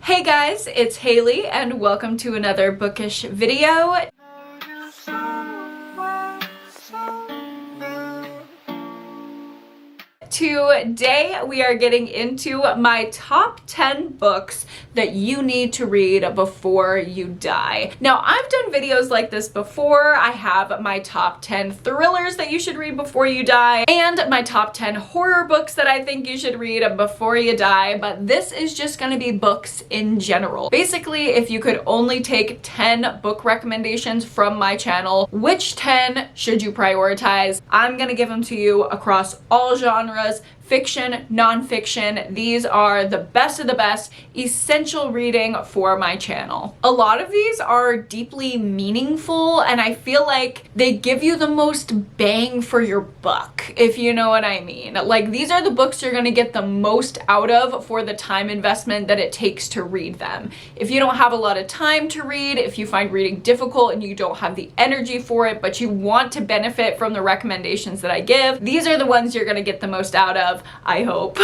Hey guys, it's Haley and welcome to another bookish video. Today we are getting into my top 10 books that you need to read before you die. Now, I've done videos like this before. I have my top 10 thrillers that you should read before you die and my top 10 horror books that I think you should read before you die, but this is just going to be books in general. Basically, if you could only take 10 book recommendations from my channel, which 10 should you prioritize? I'm going to give them to you across all genres. Fiction, nonfiction, these are the best of the best, essential reading for my channel. A lot of these are deeply meaningful and I feel like they give you the most bang for your buck, if you know what I mean. Like, these are the books you're gonna get the most out of for the time investment that it takes to read them. If you don't have a lot of time to read, if you find reading difficult and you don't have the energy for it, but you want to benefit from the recommendations that I give, these are the ones you're gonna get the most out of, I hope.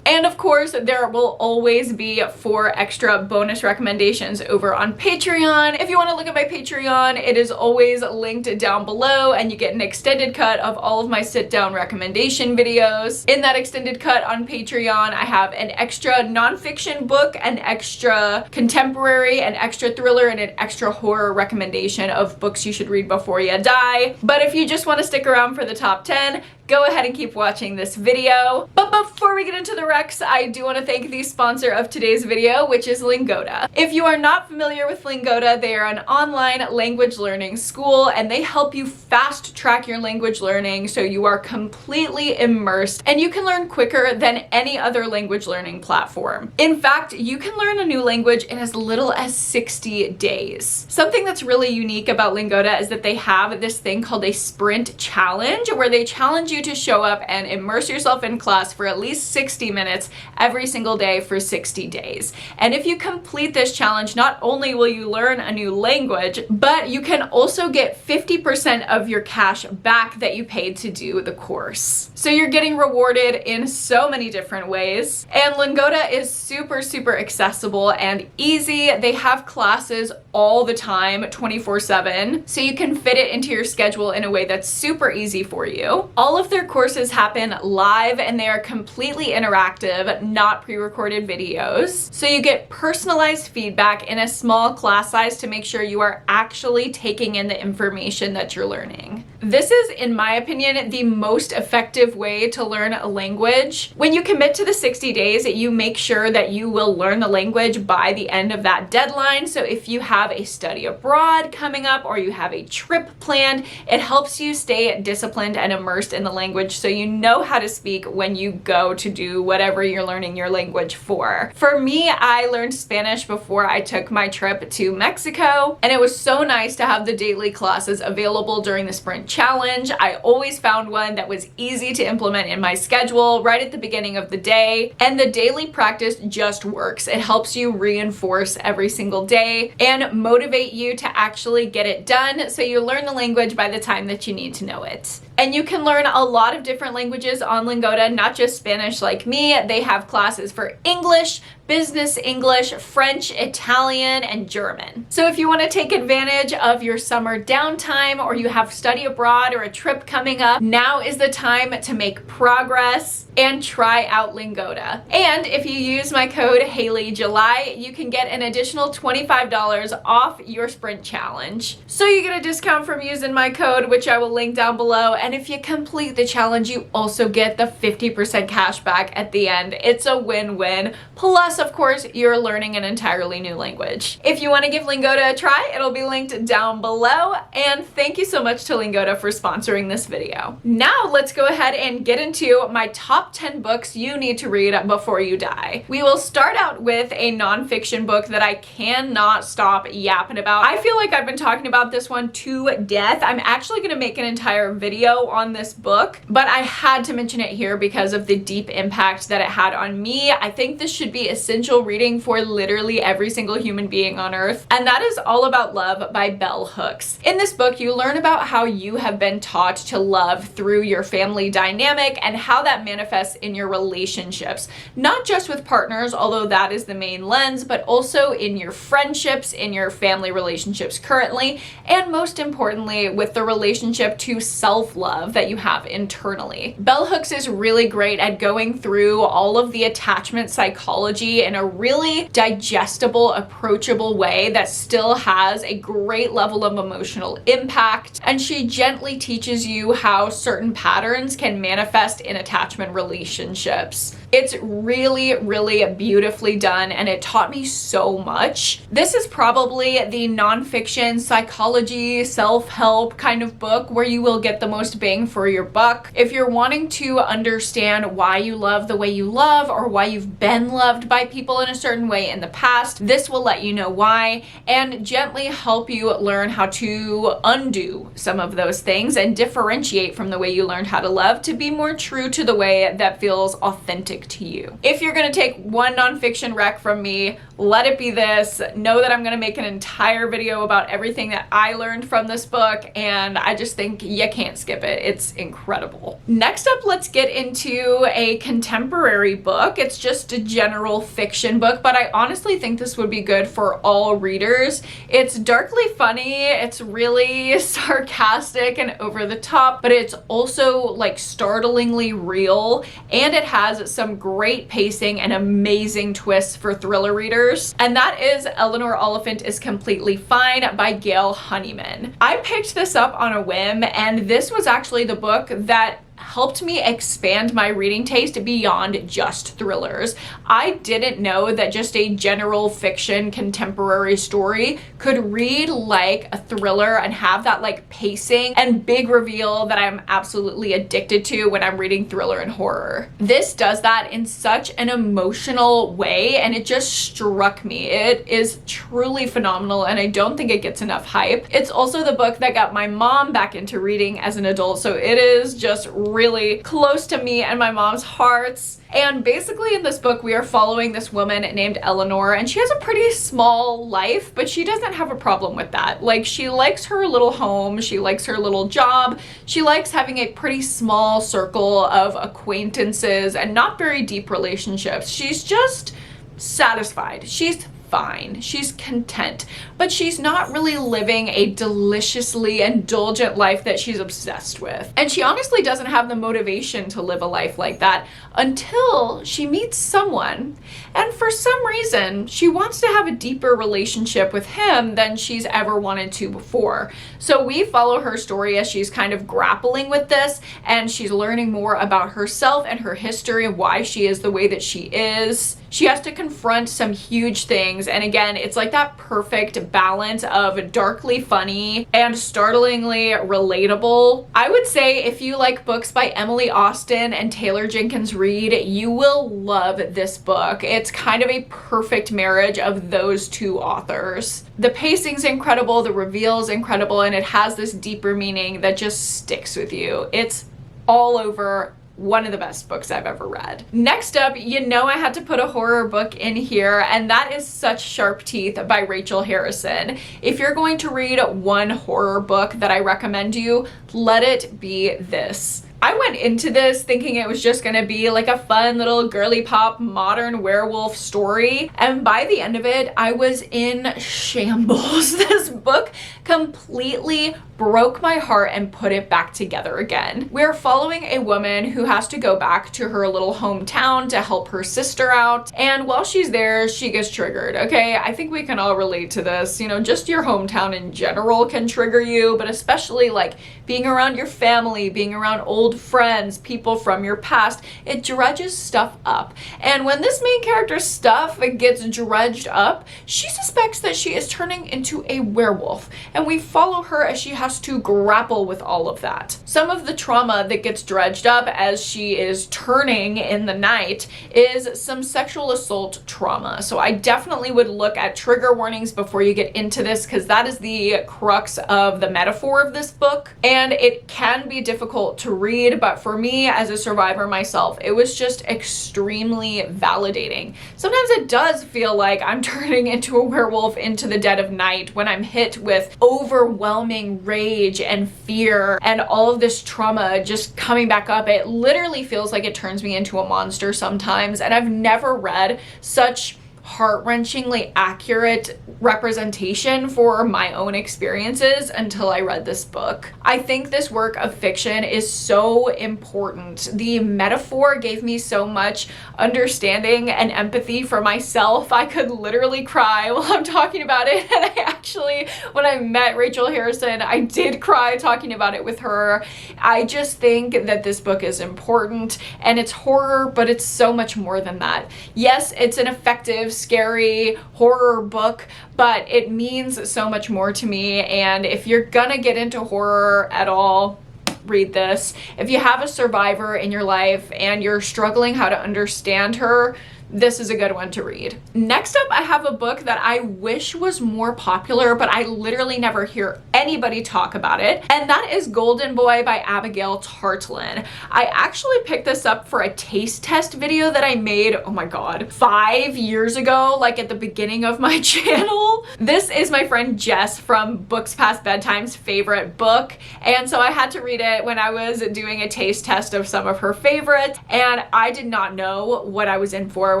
And of course, there will always be 4 extra bonus recommendations over on Patreon. If you want to look at my Patreon, it is always linked down below and you get an extended cut of all of my sit-down recommendation videos. In that extended cut on Patreon, I have an extra nonfiction book, an extra contemporary, an extra thriller, and an extra horror recommendation of books you should read before you die. But if you just want to stick around for the top 10, go ahead and keep watching this video. But before we get into the recs, I do want to thank the sponsor of today's video, which is Lingoda. If you are not familiar with Lingoda, they are an online language learning school and they help you fast track your language learning so you are completely immersed and you can learn quicker than any other language learning platform. In fact, you can learn a new language in as little as 60 days. Something that's really unique about Lingoda is that they have this thing called a sprint challenge where they challenge you to show up and immerse yourself in class for at least 60 minutes every single day for 60 days. And if you complete this challenge, not only will you learn a new language, but you can also get 50% of your cash back that you paid to do the course. So you're getting rewarded in so many different ways. And Lingoda is super, super accessible and easy. They have classes all the time, 24/7, so you can fit it into your schedule in a way that's super easy for you. All of their courses happen live and they are completely interactive, not pre-recorded videos. So you get personalized feedback in a small class size to make sure you are actually taking in the information that you're learning. This is, in my opinion, the most effective way to learn a language. When you commit to the 60 days, you make sure that you will learn the language by the end of that deadline. So if you have a study abroad coming up or you have a trip planned, it helps you stay disciplined and immersed in the language so you know how to speak when you go to do whatever you're learning your language for. For me, I learned Spanish before I took my trip to Mexico, and it was so nice to have the daily classes available during the sprint challenge. I always found one that was easy to implement in my schedule right at the beginning of the day, and the daily practice just works. It helps you reinforce every single day and motivate you to actually get it done so you learn the language by the time that you need to know it. And you can learn a lot of different languages on Lingoda, not just Spanish like me. They have classes for English, business English, French, Italian, and German. So if you want to take advantage of your summer downtime or you have study abroad or a trip coming up, now is the time to make progress and try out Lingoda. And if you use my code HALEYJULY, you can get an additional $25 off your sprint challenge. So you get a discount from using my code, which I will link down below. And if you complete the challenge, you also get the 50% cash back at the end. It's a win-win. Plus, of course, you're learning an entirely new language. If you want to give Lingoda a try, it'll be linked down below. And thank you so much to Lingoda for sponsoring this video. Now let's go ahead and get into my top 10 books you need to read before you die. We will start out with a nonfiction book that I cannot stop yapping about. I feel like I've been talking about this one to death. I'm actually going to make an entire video on this book. book, but I had to mention it here because of the deep impact that it had on me. I think this should be essential reading for literally every single human being on earth, and that is All About Love by Bell Hooks. In this book, you learn about how you have been taught to love through your family dynamic and how that manifests in your relationships, not just with partners, although that is the main lens, but also in your friendships, in your family relationships currently, and most importantly, with the relationship to self-love that you have internally. Bell Hooks is really great at going through all of the attachment psychology in a really digestible, approachable way that still has a great level of emotional impact, and she gently teaches you how certain patterns can manifest in attachment relationships. It's really, really beautifully done, and it taught me so much. This is probably the nonfiction psychology, self-help kind of book where you will get the most bang for your buck. If you're wanting to understand why you love the way you love, or why you've been loved by people in a certain way in the past, this will let you know why and gently help you learn how to undo some of those things and differentiate from the way you learned how to love to be more true to the way that feels authentic to you. If you're gonna take one nonfiction rec from me, let it be this. Know that I'm gonna make an entire video about everything that I learned from this book, and I just think you can't skip it. It's incredible. Next up, let's get into a contemporary book. It's just a general fiction book, but I honestly think this would be good for all readers. It's darkly funny, it's really sarcastic and over the top, but it's also like startlingly real, and it has some great pacing and amazing twists for thriller readers, and that is Eleanor Oliphant is Completely Fine by Gail Honeyman. I picked this up on a whim, and this was actually the book that helped me expand my reading taste beyond just thrillers. I didn't know that just a general fiction contemporary story could read like a thriller and have that like pacing and big reveal that I'm absolutely addicted to when I'm reading thriller and horror. This does that in such an emotional way, and it just struck me. It is truly phenomenal, and I don't think it gets enough hype. It's also the book that got my mom back into reading as an adult, so it is just really close to me and my mom's hearts. And basically in this book, we are following this woman named Eleanor, and she has a pretty small life, but she doesn't have a problem with that. Like, she likes her little home, she likes her little job, she likes having a pretty small circle of acquaintances and not very deep relationships. She's just satisfied. She's fine. She's content, but she's not really living a deliciously indulgent life that she's obsessed with. And she honestly doesn't have the motivation to live a life like that until she meets someone, and for some reason she wants to have a deeper relationship with him than she's ever wanted to before. So we follow her story as she's kind of grappling with this, and she's learning more about herself and her history and why she is the way that she is. She has to confront some huge things, and again, it's like that perfect balance of darkly funny and startlingly relatable. I would say if you like books by Emily Austen and Taylor Jenkins Reid, you will love this book. It's kind of a perfect marriage of those two authors. The pacing's incredible, the reveal's incredible, and it has this deeper meaning that just sticks with you. It's all over. One of the best books I've ever read. Next up, you know I had to put a horror book in here, and that is Such Sharp Teeth by Rachel Harrison. If you're going to read one horror book that I recommend you, let it be this. I went into this thinking it was just gonna be like a fun little girly pop modern werewolf story, and by the end of it, I was in shambles. This book completely broke my heart and put it back together again. We're following a woman who has to go back to her little hometown to help her sister out, and while she's there, she gets triggered, okay? I think we can all relate to this. You know, just your hometown in general can trigger you, but especially like being around your family, being around old friends, people from your past, it dredges stuff up. And when this main character's stuff gets dredged up, she suspects that she is turning into a werewolf, and we follow her as she has has to grapple with all of that. Some of the trauma that gets dredged up as she is turning in the night is some sexual assault trauma. So I definitely would look at trigger warnings before you get into this, because that is the crux of the metaphor of this book. And it can be difficult to read, but for me as a survivor myself, it was just extremely validating. Sometimes it does feel like I'm turning into a werewolf into the dead of night when I'm hit with overwhelming rage and fear and all of this trauma just coming back up. It literally feels like it turns me into a monster sometimes, and I've never read such heart-wrenchingly accurate representation for my own experiences until I read this book. I think this work of fiction is so important. The metaphor gave me so much understanding and empathy for myself. I could literally cry while I'm talking about it, and I actually, when I met Rachel Harrison, I did cry talking about it with her. I just think that this book is important, and it's horror, but it's so much more than that. Yes, it's an effective, scary horror book, but it means so much more to me. And if you're gonna get into horror at all, read this. If you have a survivor in your life and you're struggling how to understand her, this is a good one to read. Next up, I have a book that I wish was more popular, but I literally never hear anybody talk about it, and that is Golden Boy by Abigail Tartland. I actually picked this up for a taste test video that I made, oh my god, 5 years ago, like at the beginning of my channel. This is my friend Jess from Books Past Bedtime's favorite book, and so I had to read it when I was doing a taste test of some of her favorites, and I did not know what I was in for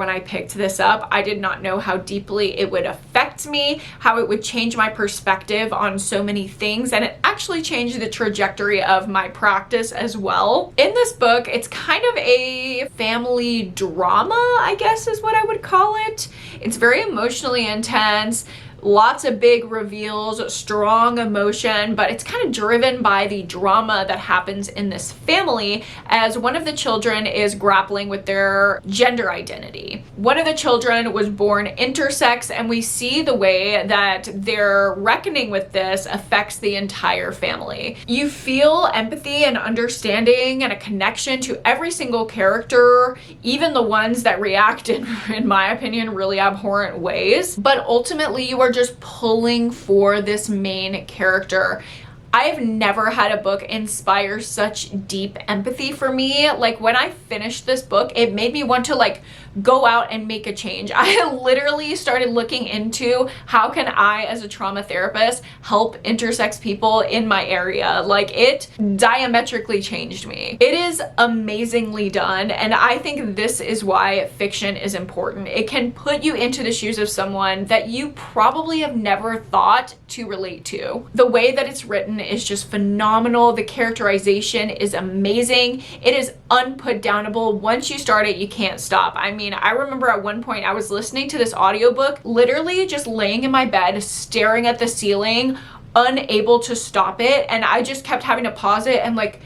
when I picked this up. I did not know how deeply it would affect me, how it would change my perspective on so many things, and it actually changed the trajectory of my practice as well. In this book, it's kind of a family drama, I guess is what I would call it. It's very emotionally intense. Lots of big reveals, strong emotion, but it's kind of driven by the drama that happens in this family as one of the children is grappling with their gender identity. One of the children was born intersex, and we see the way that their reckoning with this affects the entire family. You feel empathy and understanding and a connection to every single character, even the ones that react in my opinion, really abhorrent ways. But ultimately, you are just pulling for this main character. I've never had a book inspire such deep empathy for me. Like when I finished this book, it made me want to like go out and make a change. I literally started looking into how can I as a trauma therapist help intersex people in my area. Like it diametrically changed me. It is amazingly done, and I think this is why fiction is important. It can put you into the shoes of someone that you probably have never thought to relate to. The way that it's written is just phenomenal. The characterization is amazing. It is unputdownable. Once you start it, you can't stop. I mean, I remember at one point I was listening to this audiobook, literally just laying in my bed, staring at the ceiling, unable to stop it. And I just kept having to pause it and like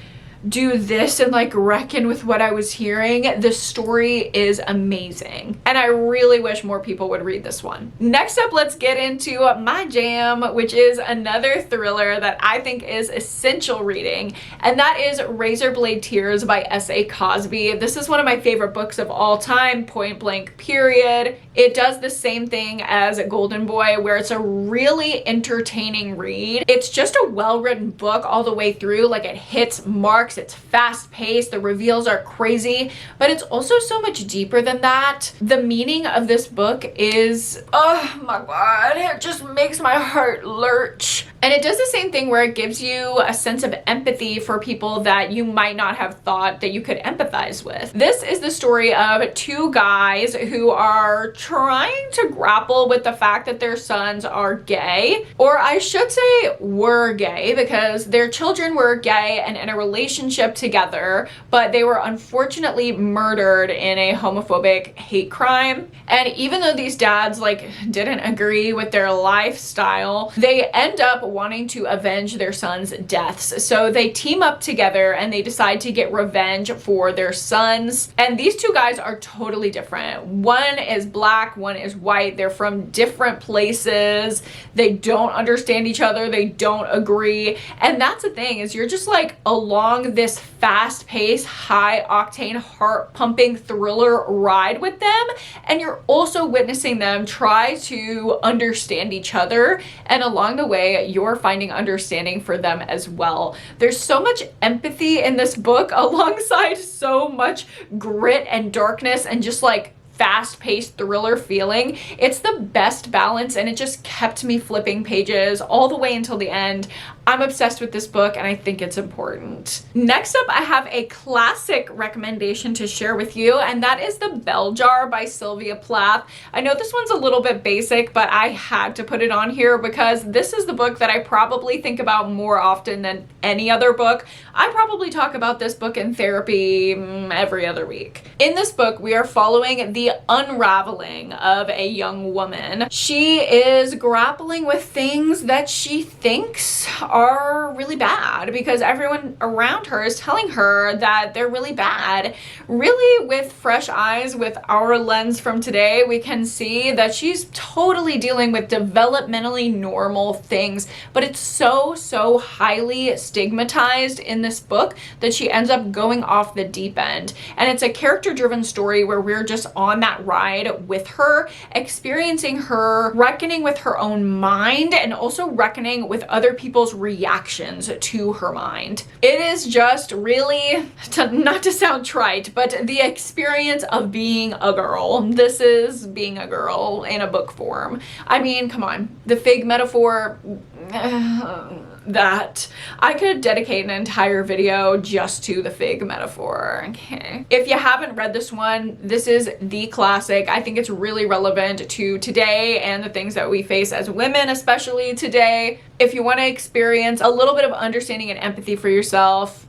do this and like reckon with what I was hearing. The story is amazing, and I really wish more people would read this one. Next up, let's get into my jam, which is another thriller that I think is essential reading, and that is Razorblade Tears by S.A. Cosby. This is one of my favorite books of all time, point blank period. It does the same thing as Golden Boy, where it's a really entertaining read. It's just a well-written book all the way through. Like it hits marks, it's fast-paced, the reveals are crazy, but it's also so much deeper than that. The meaning of this book is, oh my god, it just makes my heart lurch. And it does the same thing where it gives you a sense of empathy for people that you might not have thought that you could empathize with. This is the story of two guys who are trying to grapple with the fact that their sons are gay, or I should say were gay, because their children were gay and in a relationship together, but they were unfortunately murdered in a homophobic hate crime. And even though these dads like didn't agree with their lifestyle, they end up wanting to avenge their son's deaths. So they team up together and they decide to get revenge for their sons. And these two guys are totally different. One is black, one is white. They're from different places. They don't understand each other. They don't agree. And that's the thing, is you're just like along this fast-paced, high-octane, heart-pumping thriller ride with them, and you're also witnessing them try to understand each other, and along the way you're finding understanding for them as well. There's so much empathy in this book alongside so much grit and darkness and just like fast-paced thriller feeling. It's the best balance, and it just kept me flipping pages all the way until the end. I'm obsessed with this book and I think it's important. Next up, I have a classic recommendation to share with you, and that is The Bell Jar by Sylvia Plath. I know this one's a little bit basic, but I had to put it on here because this is the book that I probably think about more often than any other book. I probably talk about this book in therapy every other week. In this book, we are following the unraveling of a young woman. She is grappling with things that she thinks are really bad because everyone around her is telling her that they're really bad. Really, with fresh eyes, with our lens from today, we can see that she's totally dealing with developmentally normal things, but it's so highly stigmatized in this book that she ends up going off the deep end. And it's a character-driven story where we're just on that ride with her, experiencing her, reckoning with her own mind, and also reckoning with other people's reactions to her mind. It is just really, not to sound trite, but the experience of being a girl. This is being a girl in a book form. I mean, come on. The fig metaphor, that I could dedicate an entire video just to the fig metaphor. Okay. If you haven't read this one, this is the classic. I think it's really relevant to today and the things that we face as women, especially today. If you want to experience a little bit of understanding and empathy for yourself,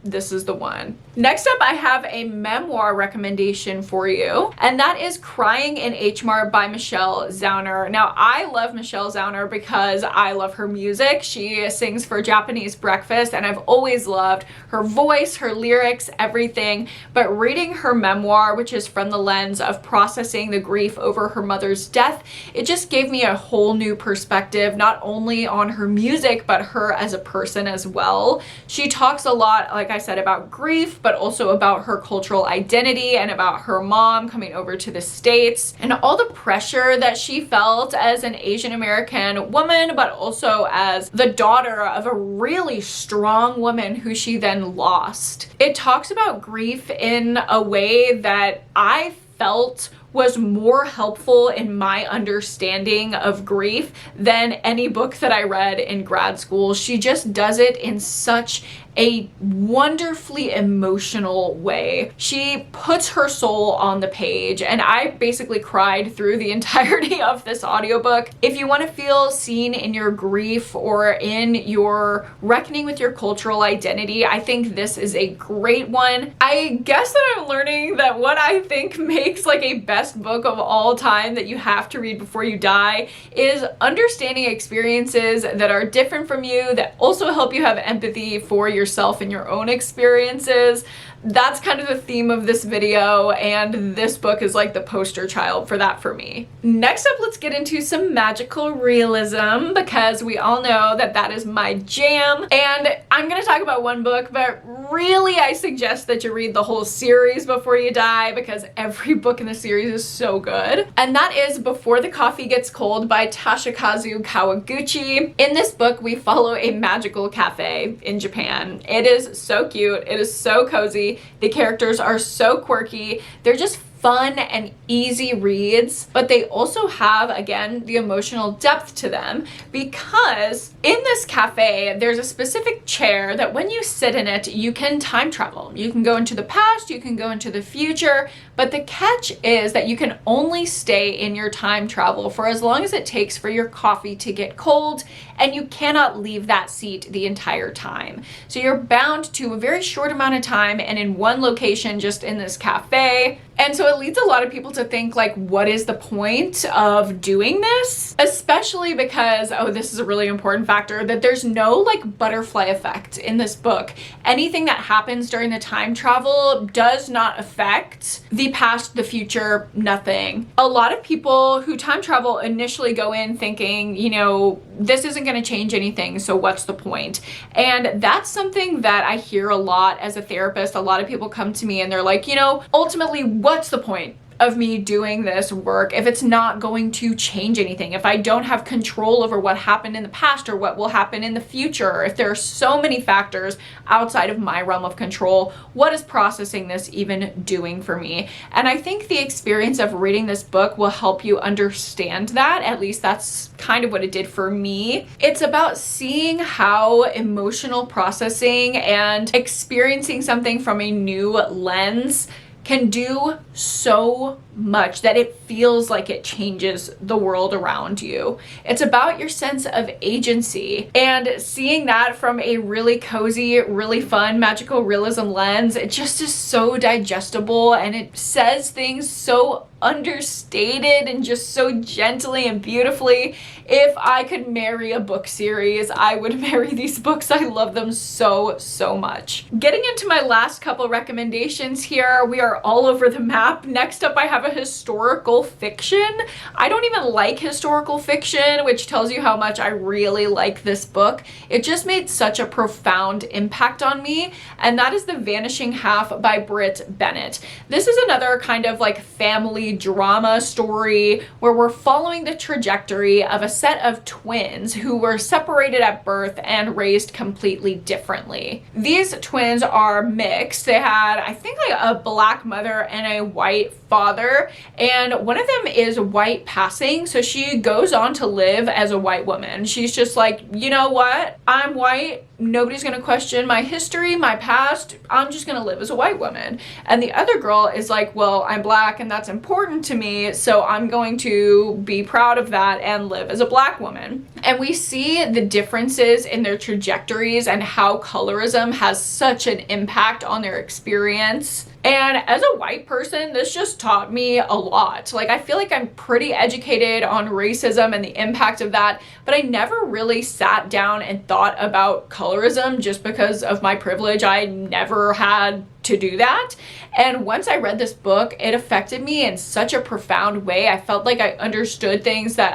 this is the one. Next up, I have a memoir recommendation for you, and that is Crying in H Mart by Michelle Zauner. Now, I love Michelle Zauner because I love her music. She sings for Japanese Breakfast, and I've always loved her voice, her lyrics, everything. But reading her memoir, which is from the lens of processing the grief over her mother's death, it just gave me a whole new perspective, not only on her music, but her as a person as well. She talks a lot, like I said, about grief, but also about her cultural identity and about her mom coming over to the States and all the pressure that she felt as an Asian American woman, but also as the daughter of a really strong woman who she then lost. It talks about grief in a way that I felt was more helpful in my understanding of grief than any book that I read in grad school. She just does it in such a wonderfully emotional way. She puts her soul on the page, and I basically cried through the entirety of this audiobook. If you want to feel seen in your grief or in your reckoning with your cultural identity, I think this is a great one. I guess that I'm learning that what I think makes like a best book of all time that you have to read before you die is understanding experiences that are different from you, that also help you have empathy for yourself and your own experiences. That's kind of the theme of this video, and this book is like the poster child for that for me. Next up, let's get into some magical realism, because we all know that that is my jam. And I'm gonna talk about one book, but really I suggest that you read the whole series before you die, because every book in the series is so good. And that is Before the Coffee Gets Cold by Toshikazu Kawaguchi. In this book, we follow a magical cafe in Japan. It is so cute. It is so cozy. The characters are so quirky. They're just fun and easy reads, but they also have, again, the emotional depth to them, because in this cafe, there's a specific chair that when you sit in it, you can time travel. You can go into the past, you can go into the future, but the catch is that you can only stay in your time travel for as long as it takes for your coffee to get cold, and you cannot leave that seat the entire time. So you're bound to a very short amount of time and in one location, just in this cafe. And so it leads a lot of people to also think like, what is the point of doing this? Especially because, oh, this is a really important factor, that there's no like butterfly effect in this book. Anything that happens during the time travel does not affect the past, the future, nothing. A lot of people who time travel initially go in thinking, you know, this isn't going to change anything, so what's the point? And that's something that I hear a lot as a therapist. A lot of people come to me and they're like, you know, ultimately, what's the point of me doing this work if it's not going to change anything, if I don't have control over what happened in the past or what will happen in the future, if there are so many factors outside of my realm of control, what is processing this even doing for me? And I think the experience of reading this book will help you understand that. At least that's kind of what it did for me. It's about seeing how emotional processing and experiencing something from a new lens can do so much that it feels like it changes the world around you. It's about your sense of agency, and seeing that from a really cozy, really fun, magical realism lens, it just is so digestible, and it says things so understated and just so gently and beautifully. If I could marry a book series, I would marry these books. I love them so, so much. Getting into my last couple recommendations here, we are all over the map. Next up, I have a historical fiction. I don't even like historical fiction, which tells you how much I really like this book. It just made such a profound impact on me, and that is The Vanishing Half by Britt Bennett. This is another kind of like family drama story where we're following the trajectory of a set of twins who were separated at birth and raised completely differently. These twins are mixed. They had, I think, like a black mother and a white father, and one of them is white passing, so she goes on to live as a white woman. She's just like, you know what? I'm white. Nobody's gonna question my history, my past. I'm just gonna live as a white woman. And the other girl is like, well, I'm black and that's important to me, so I'm going to be proud of that and live as a black woman. And we see the differences in their trajectories and how colorism has such an impact on their experience. And as a white person, this just taught me a lot. Like, I feel like I'm pretty educated on racism and the impact of that, but I never really sat down and thought about colorism just because of my privilege. I never had to do that. And once I read this book, it affected me in such a profound way. I felt like I understood things that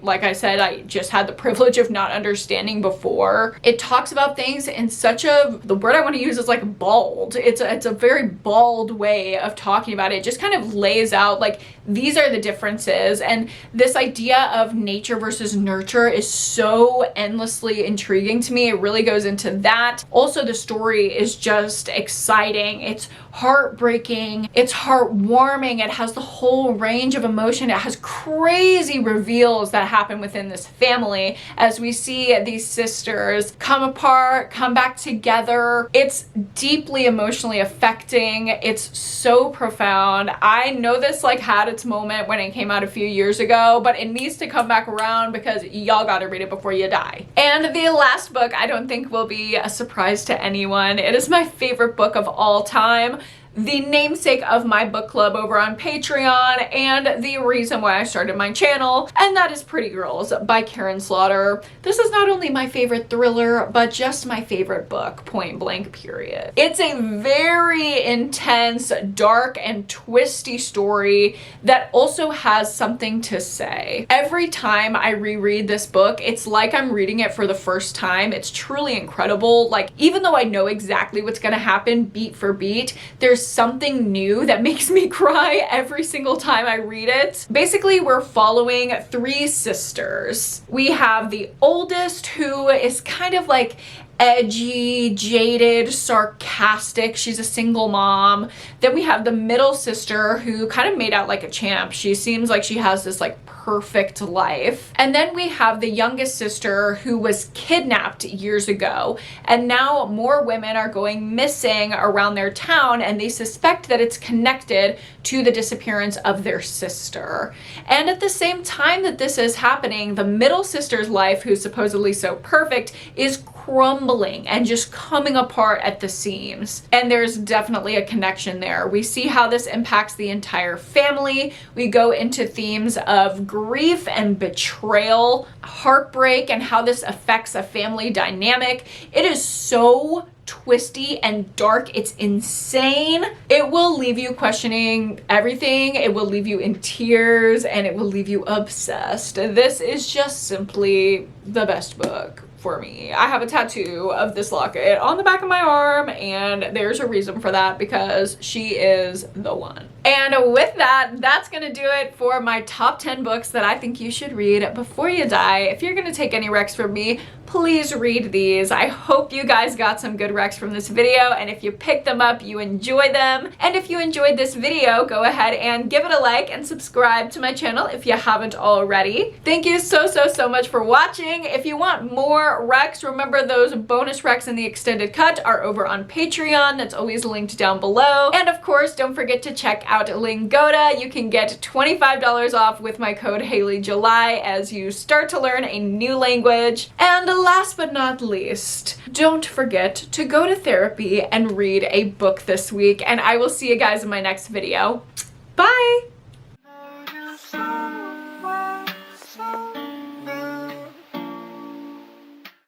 like I said, I just had the privilege of not understanding before. It talks about things in such the word I want to use is like bald. It's a very bald way of talking about it. It just kind of lays out like, these are the differences. And this idea of nature versus nurture is so endlessly intriguing to me. It really goes into that. Also, the story is just exciting. It's heartbreaking. It's heartwarming. It has the whole range of emotion. It has crazy reveals that happen within this family as we see these sisters come apart, come back together. It's deeply emotionally affecting. It's so profound. I know this like had its moment when it came out a few years ago, but it needs to come back around because y'all gotta read it before you die. And the last book I don't think will be a surprise to anyone. It is my favorite book of all time, the namesake of my book club over on Patreon, and the reason why I started my channel, and that is Pretty Girls by Karen Slaughter. This is not only my favorite thriller, but just my favorite book, point blank, period. It's a very intense, dark, and twisty story that also has something to say. Every time I reread this book, it's like I'm reading it for the first time. It's truly incredible. Like, even though I know exactly what's gonna happen beat for beat, there's something new that makes me cry every single time I read it. Basically, we're following three sisters. We have the oldest, who is kind of like edgy, jaded, sarcastic. She's a single mom. Then we have the middle sister, who kind of made out like a champ. She seems like she has this like perfect life. And then we have the youngest sister, who was kidnapped years ago, and now more women are going missing around their town, and they suspect that it's connected to the disappearance of their sister. And at the same time that this is happening, the middle sister's life, who's supposedly so perfect, is crumbling and just coming apart at the seams. And there's definitely a connection there. We see how this impacts the entire family. We go into themes of grief and betrayal, heartbreak, and how this affects a family dynamic. It is so twisty and dark. It's insane. It will leave you questioning everything. It will leave you in tears, and it will leave you obsessed. This is just simply the best book for me. I have a tattoo of this locket on the back of my arm, and there's a reason for that, because she is the one. And with that, that's gonna do it for my top 10 books that I think you should read before you die. If you're gonna take any recs from me, please read these. I hope you guys got some good recs from this video, and if you picked them up, you enjoy them. And if you enjoyed this video, go ahead and give it a like and subscribe to my channel if you haven't already. Thank you so much for watching. If you want more recs, remember those bonus recs in the extended cut are over on Patreon. That's always linked down below. And of course, don't forget to check out Lingoda. You can get $25 off with my code HaileyJuly as you start to learn a new language. And last but not least, don't forget to go to therapy and read a book this week. And I will see you guys in my next video. Bye!